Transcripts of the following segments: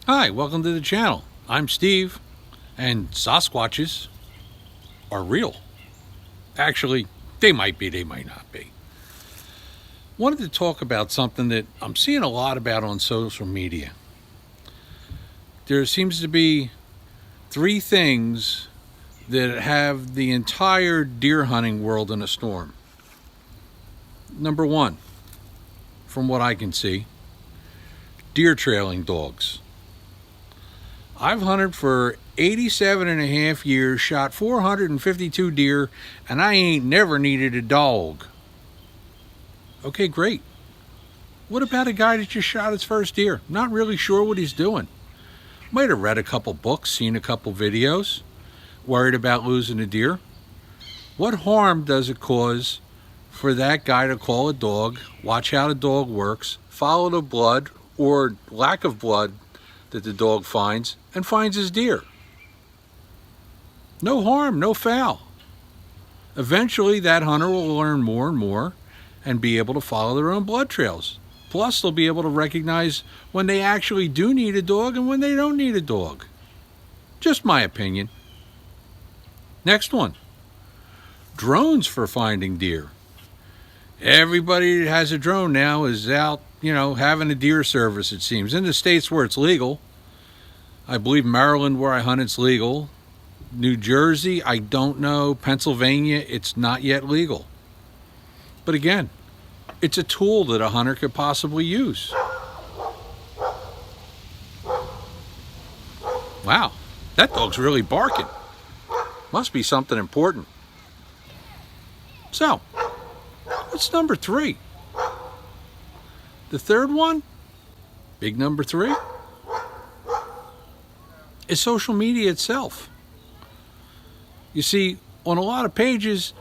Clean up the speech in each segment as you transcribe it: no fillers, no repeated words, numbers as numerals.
Hi, welcome to the channel. I'm Steve, and Sasquatches are real. Actually, they might be, they might not be. Wanted to talk about something that I'm seeing a lot about on social media. There seems to be three things that have the entire deer hunting world in a storm. Number one, from what I can see, deer trailing dogs. I've hunted for 87 and a half years, shot 452 deer, and I ain't never needed a dog. Okay, great. What about a guy that just shot his first deer? Not really sure what he's doing. Might have read a couple books, seen a couple videos, worried about losing a deer. What harm does it cause for that guy to call a dog, watch how the dog works, follow the blood or lack of blood that the dog finds, and finds his deer? No harm, no foul. Eventually, that hunter will learn more and more and be able to follow their own blood trails. Plus, they'll be able to recognize when they actually do need a dog and when they don't need a dog. Just my opinion. Next one. Drones for finding deer. Everybody that has a drone now is out, having a deer service, it seems. In the states where it's legal. I believe Maryland, where I hunt, it's legal. New Jersey, I don't know. Pennsylvania, it's not yet legal. But again, it's a tool that a hunter could possibly use. Wow, that dog's really barking. Must be something important. So, what's number three? The third one, big number three, is social media itself. You see, on a lot of pages,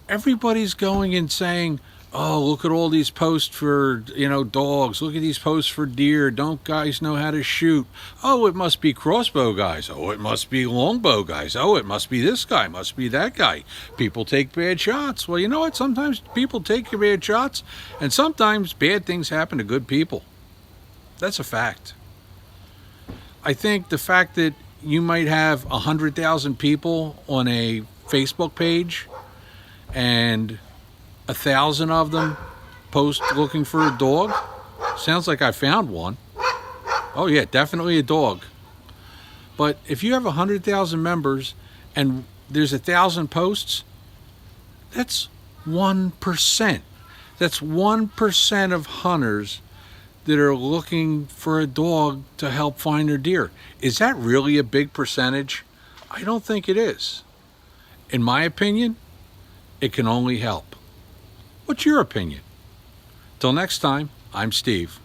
everybody's going and saying, oh, look at all these posts for, dogs. Look at these posts for deer. Don't guys know how to shoot? Oh, it must be crossbow guys. Oh, it must be longbow guys. Oh, it must be this guy. Must be that guy. People take bad shots. Well, you know what? Sometimes people take bad shots, and sometimes bad things happen to good people. That's a fact. I think the fact that you might have 100,000 people on a Facebook page and 1,000 of them post looking for a dog. Sounds like I found one. Oh yeah, definitely a dog. But if you have 100,000 members and there's 1,000 posts, that's 1%. That's 1% of hunters that are looking for a dog to help find their deer. Is that really a big percentage? I don't think it is. In my opinion, it can only help. What's your opinion? Till next time, I'm Steve.